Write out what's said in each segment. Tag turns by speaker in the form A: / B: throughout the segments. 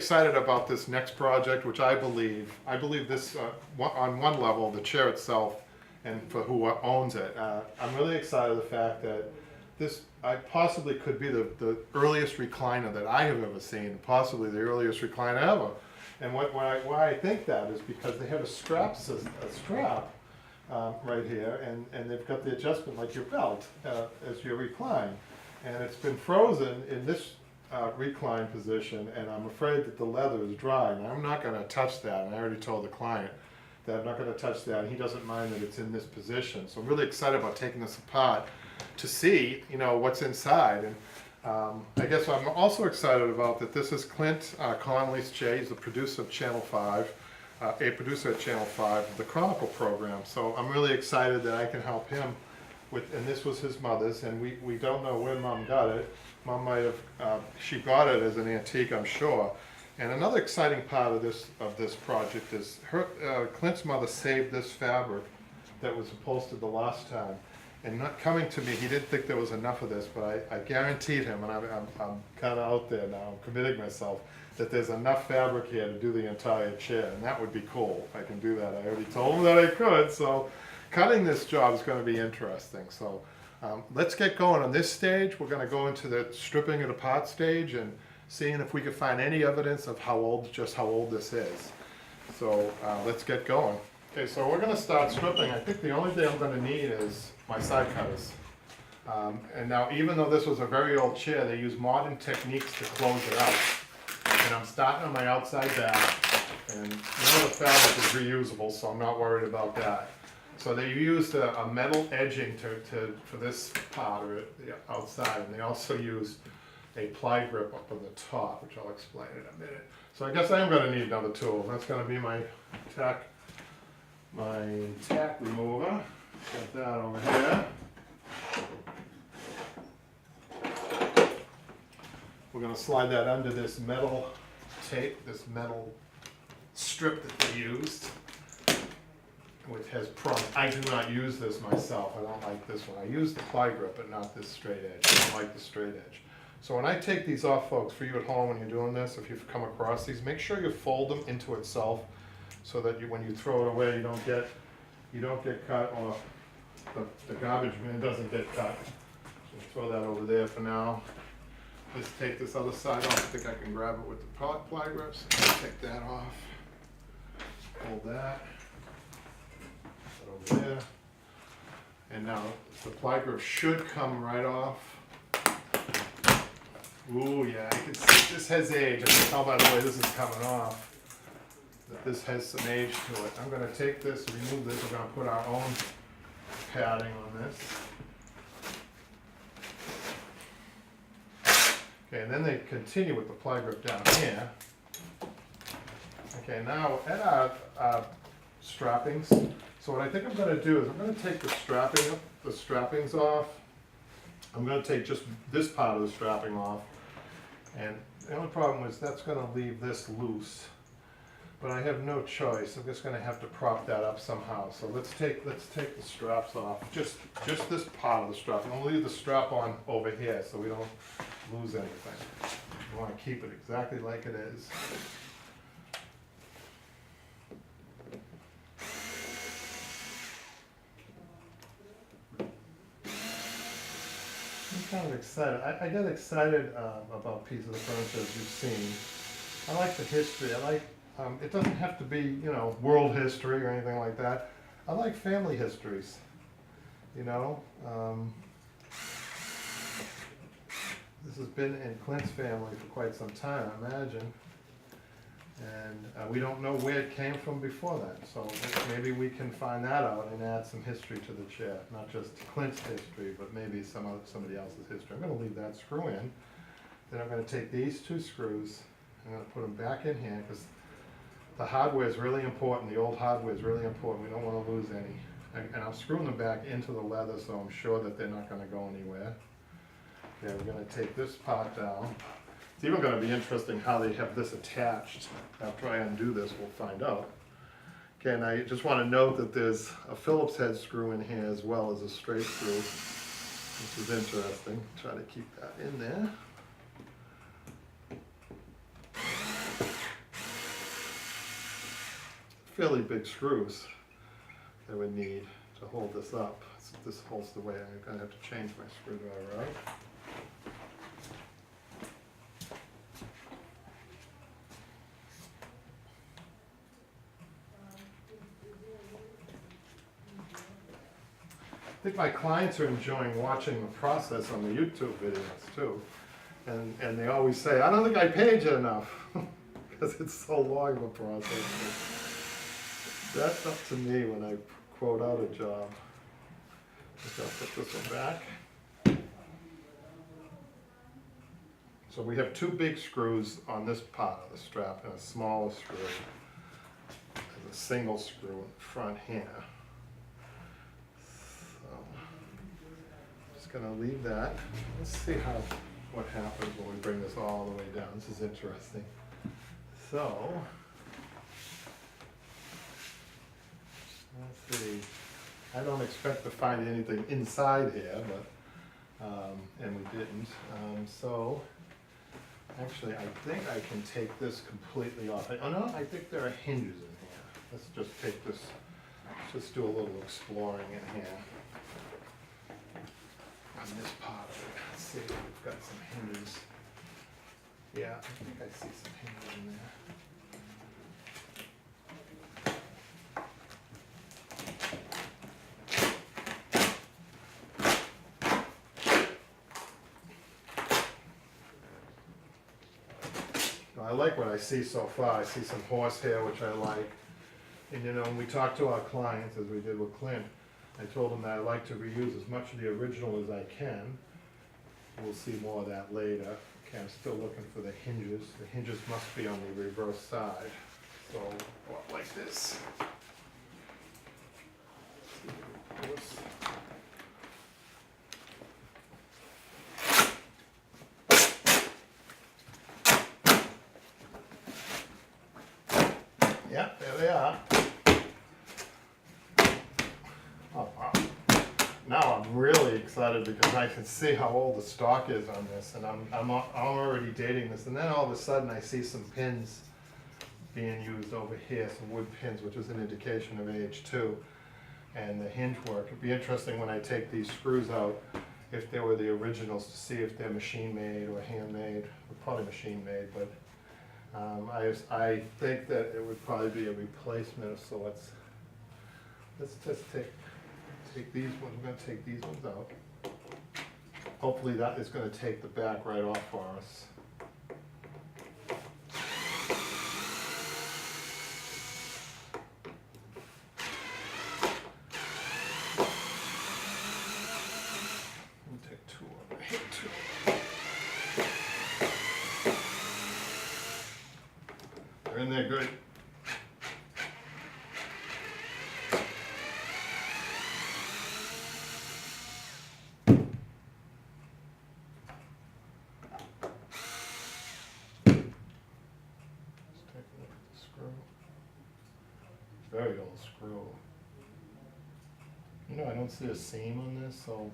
A: excited about this next project, which I believe this, on one level, the chair itself, and for who owns it, I'm really excited the fact that this possibly could be the earliest recliner that I have ever seen, possibly the earliest recliner ever. And why I think that is because they have a strap right here, and they've got the adjustment like your belt as you recline. And it's been frozen in this recline position, and I'm afraid that the leather is dry, and I'm not going to touch that. And I already told the client that I'm not going to touch that, and he doesn't mind that it's in this position. So I'm really excited about taking this apart to see, what's inside. And I guess I'm also excited about that this is Clint Conley's chair. He's the producer of Channel 5, a producer at Channel 5 of the Chronicle program. So I'm really excited that I can help him with, and this was his mother's, and we don't know where Mom got it. Mom might have, she got it as an antique, I'm sure. And another exciting part of this project is Clint's mother saved this fabric that was upholstered the last time. And not coming to me, he didn't think there was enough of this, but I guaranteed him, and I'm kind of out there now, I'm committing myself, that there's enough fabric here to do the entire chair, and that would be cool if I can do that. I already told him that I could, so cutting this job is going to be interesting. So let's get going on this stage. We're going to go into the stripping it apart stage and seeing if we can find any evidence of just how old this is. So let's get going. Okay, so we're going to start stripping. I think the only thing I'm going to need is my side cutters. And now, even though this was a very old chair, they use modern techniques to close it out. And I'm starting on my outside back, and none of the fabric is reusable, so I'm not worried about that. So they used a metal edging for this part of it, the outside, and they also used a ply grip up on the top, which I'll explain in a minute. So I guess I am going to need another tool. That's going to be my tack remover. Got that over here. We're going to slide that under this metal tape, this metal strip that they used, which has prongs. I do not use this myself. I don't like this one. I use the ply grip, but not this straight edge. I don't like the straight edge. So when I take these off, folks, for you at home when you're doing this, if you've come across these, make sure you fold them into itself so that when you throw it away, you don't get cut, or the garbage bin doesn't get cut. So throw that over there for now. Let's take this other side off. I think I can grab it with the ply grips. Take that off. Hold that. Put it over there. And now the ply grip should come right off. Ooh, yeah, I can see this has age. I can tell by the way this is coming off that this has some age to it. I'm going to take this, remove this. We're going to put our own padding on this. Okay, and then they continue with the ply grip down here. Okay, now at our strappings. So what I think I'm going to do is I'm going to take the strappings off. I'm going to take just this part of the strapping off. And the only problem is that's going to leave this loose. But I have no choice. I'm just going to have to prop that up somehow. So let's take the straps off. Just this part of the strap. I'm going to leave the strap on over here so we don't lose anything. We want to keep it exactly like it is. I'm kind of excited. I get excited about pieces of furniture, as you've seen. I like the history. I like. It doesn't have to be, world history or anything like that. I like family histories, This has been in Clint's family for quite some time, I imagine. And we don't know where it came from before that. So maybe we can find that out and add some history to the chair. Not just Clint's history, but maybe somebody else's history. I'm going to leave that screw in. Then I'm going to take these two screws. I'm going to put them back in here because the hardware is really important. The old hardware is really important. We don't want to lose any. And I'm screwing them back into the leather so I'm sure that they're not going to go anywhere. Okay, we're going to take this part down. It's even going to be interesting how they have this attached. After I undo this, we'll find out. Okay, and I just want to note that there's a Phillips head screw in here as well as a straight screw, which is interesting. Try to keep that in there. fairly big screws I would need to hold this up. So this holds the weight. I'm going to have to change my screwdriver out. I think my clients are enjoying watching the process on the YouTube videos too. And they always say, I don't think I paid you enough, because it's so long of a process. But that's up to me when I quote out a job. I'll put this one back. So we have 2 big screws on this part of the strap and a smaller screw. There's a single screw in front here. So I'm just going to leave that. Let's see what happens when we bring this all the way down. This is interesting. So let's see. I don't expect to find anything inside here, but and we didn't. So actually, I think I can take this completely off. Oh no, I think there are hinges in here. Let's just take this. Let's just do a little exploring in here on this part of it. Let's see if we've got some hinges. Yeah, I think I see some hinges in there. I like what I see so far. I see some horsehair, which I like. And you know, when we talk to our clients, as we did with Clint, I told him that I like to reuse as much of the original as I can. We'll see more of that later. Okay, I'm still looking for the hinges. The hinges must be on the reverse side. So, like this. Yeah, there they are. Oh, wow. Now I'm really excited because I can see how old the stock is on this, and I'm already dating this. And then all of a sudden I see some pins being used over here, some wood pins, which is an indication of age too. And the hinge work. It'd be interesting when I take these screws out, if they were the originals, to see if they're machine made or handmade. Probably machine made, but I think that it would probably be a replacement. So let's just take these ones. We're going to take these ones out. Hopefully that is going to take the back right off for us. And they're good. Let's take a look at the screw. Very old screw. You know, I don't see a seam on this, so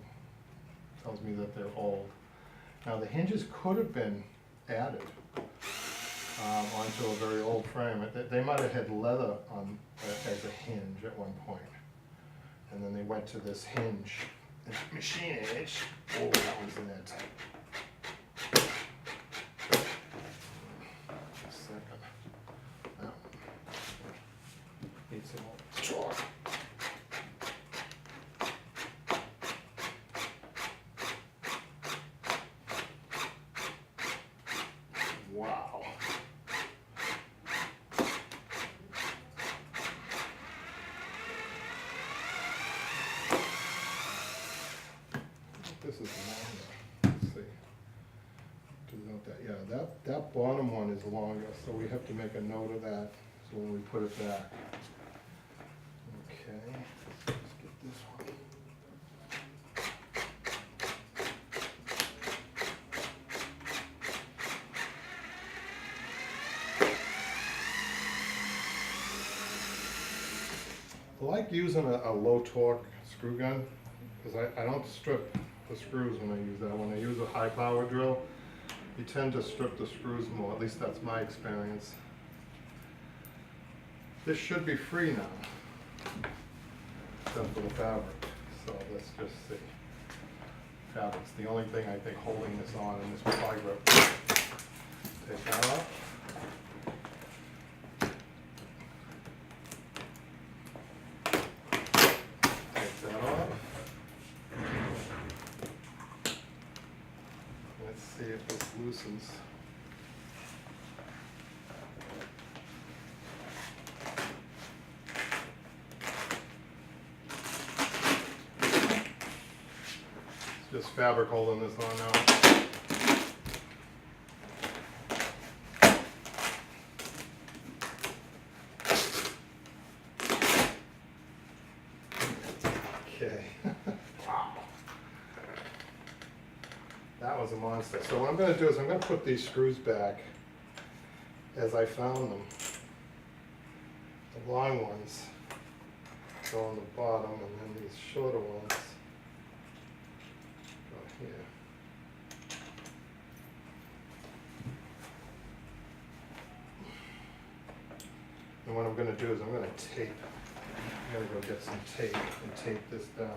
A: it tells me that they're old. Now the hinges could have been added onto a very old frame. They might have had leather on as a hinge at one point, and then they went to this hinge, this machine age. Oh, that was in there tight. A second. That one needs some more torque. Wow. This is longer. Let's see. Note that. Yeah, that bottom one is longer, so we have to make a note of that. So when we put it back. Okay. Let's get this one. I like using a low torque screw gun because I don't strip the screws when I use that. When I use a high power drill, you tend to strip the screws more. At least that's my experience. This should be free now, except for the fabric. So let's just see. Fabric's the only thing I think holding this on in this ply grip. Take that off. Take that off. Let's see if this loosens. Just fabric holding this on now. Okay. Wow. That was a monster. So what I'm going to do is I'm going to put these screws back as I found them. The long ones go on the bottom, and then these shorter ones here. And what I'm going to do is I'm going to tape. I'm going to go get some tape and tape this down.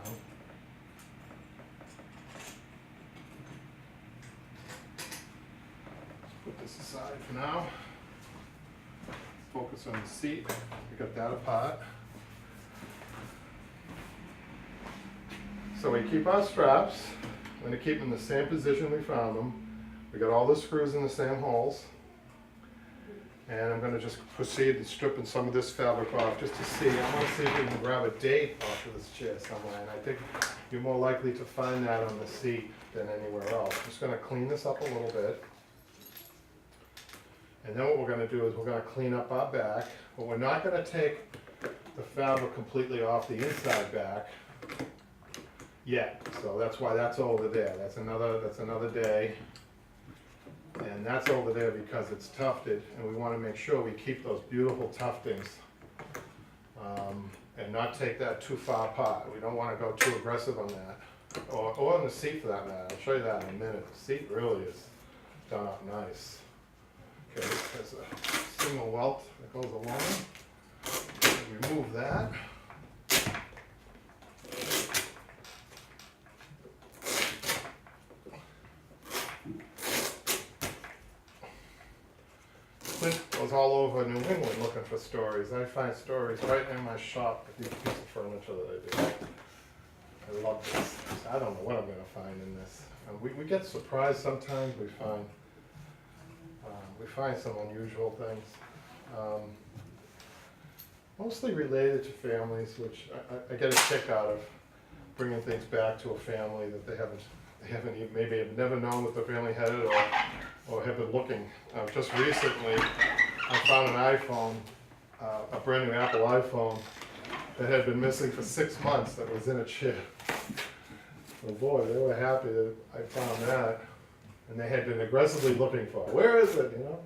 A: Let's put this aside for now. Focus on the seat. We got that apart. So we keep our straps. I'm going to keep them in the same position we found them. We got all the screws in the same holes. And I'm going to just proceed to stripping some of this fabric off just to see. I want to see if we can grab a date off of this chair somewhere. And I think you're more likely to find that on the seat than anywhere else. I'm just going to clean this up a little bit. And then what we're going to do is we're going to clean up our back. But we're not going to take the fabric completely off the inside back yet. So that's why that's over there. That's another day. And that's over there because it's tufted, and we want to make sure we keep those beautiful tuftings and not take that too far apart. We don't want to go too aggressive on that, or on the seat for that matter. I'll show you that in a minute. The seat really is done up nice. Okay, there's a single welt that goes along. Remove that. Clint goes all over New England looking for stories. I find stories right in my shop with these pieces of furniture that I do. I love this. I don't know what I'm going to find in this. We get surprised sometimes. We find some unusual things, mostly related to families, which I get a kick out of, bringing things back to a family that they haven't even, maybe have never known that the family had it, or have been looking. Just recently, I found an iPhone, a brand new Apple iPhone, that had been missing for 6 months that was in a chair. Oh boy, they were happy that I found that. And they had been aggressively looking for it. Where is it, you know?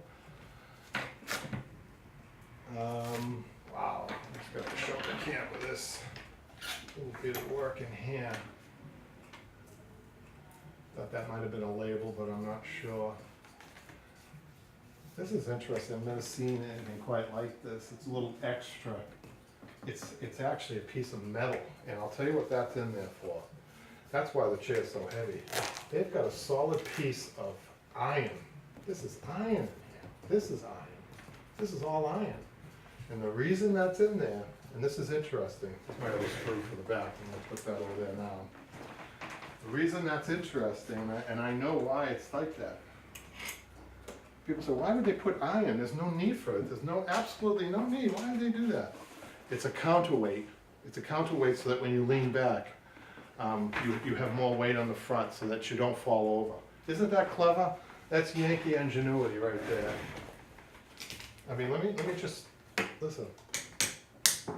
A: Wow, I just got to show the camera this little bit of work in here. Thought that might have been a label, but I'm not sure. This is interesting. I've never seen anything quite like this. It's a little extra. It's actually a piece of metal, and I'll tell you what that's in there for. That's why the chair is so heavy. They've got a solid piece of iron. This is iron in here. This is iron. This is all iron. And the reason that's in there, and this is interesting, this might have a screw for the back. I'm going to put that over there now. The reason that's interesting, and I know why it's like that. People say, why would they put iron? There's no need for it. There's absolutely no need. Why would they do that? It's a counterweight. It's a counterweight so that when you lean back, you have more weight on the front so that you don't fall over. Isn't that clever? That's Yankee ingenuity right there. I mean, let me just, listen. You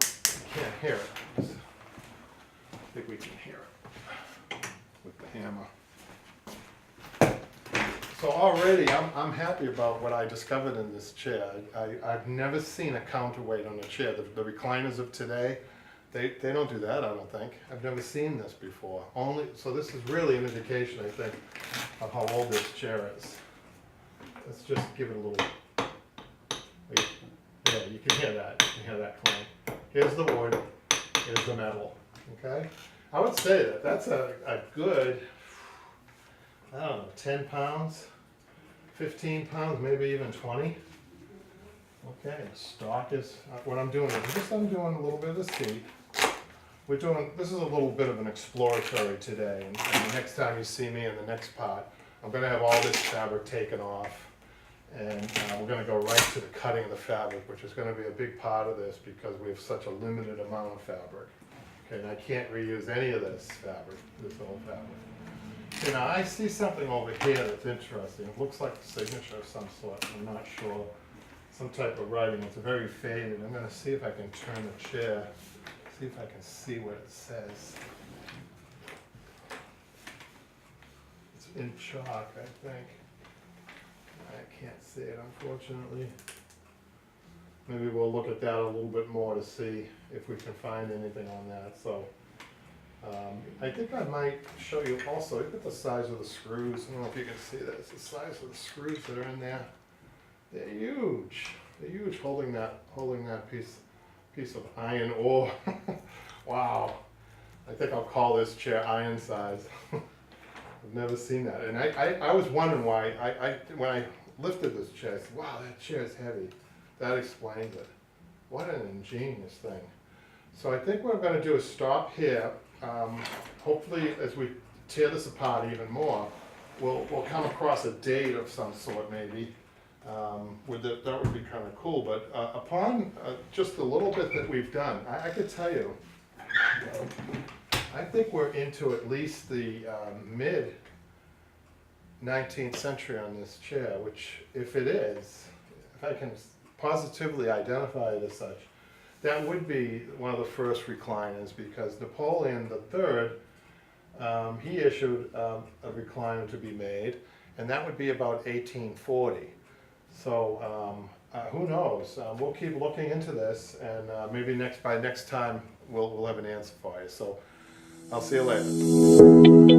A: can't hear it. I think we can hear it with the hammer. So already I'm happy about what I discovered in this chair. I've never seen a counterweight on a chair. The recliners of today, they don't do that, I don't think. I've never seen this before. So this is really an indication, I think, of how old this chair is. Let's just give it a little, there. Okay, you can hear that. You can hear that clang. Here's the wood. Here's the metal. Okay? I would say that that's a good, I don't know, 10 pounds, 15 pounds, maybe even 20. Okay, the stock is, what I'm doing is just undoing a little bit of the seat. This is a little bit of an exploratory today, and the next time you see me in the next part, I'm going to have all this fabric taken off, and we're going to go right to the cutting of the fabric, which is going to be a big part of this because we have such a limited amount of fabric. Okay, and I can't reuse any of this fabric, this old fabric. Okay, now I see something over here that's interesting. It looks like a signature of some sort. I'm not sure. Some type of writing. It's very faded. I'm going to see if I can turn the chair, see if I can see what it says. It's in chalk, I think. I can't see it, unfortunately. Maybe we'll look at that a little bit more to see if we can find anything on that. So I think I might show you also, look at the size of the screws. I don't know if you can see this. The size of the screws that are in there. They're huge. They're huge, holding that piece of iron ore. Wow. I think I'll call this chair iron size. I've never seen that. And I was wondering why, when I lifted this chair, I said, wow, that chair is heavy. That explains it. What an ingenious thing. So I think what I'm going to do is stop here. Hopefully, as we tear this apart even more, we'll come across a date of some sort, maybe. That would be kind of cool. But upon just a little bit that we've done, I could tell you, I think we're into at least the mid 19th century on this chair, which if it is, if I can positively identify it as such, that would be one of the first recliners, because Napoleon III, he issued a recliner to be made, and that would be about 1840. So who knows? We'll keep looking into this, and maybe by next time we'll have an answer for you. So I'll see you later.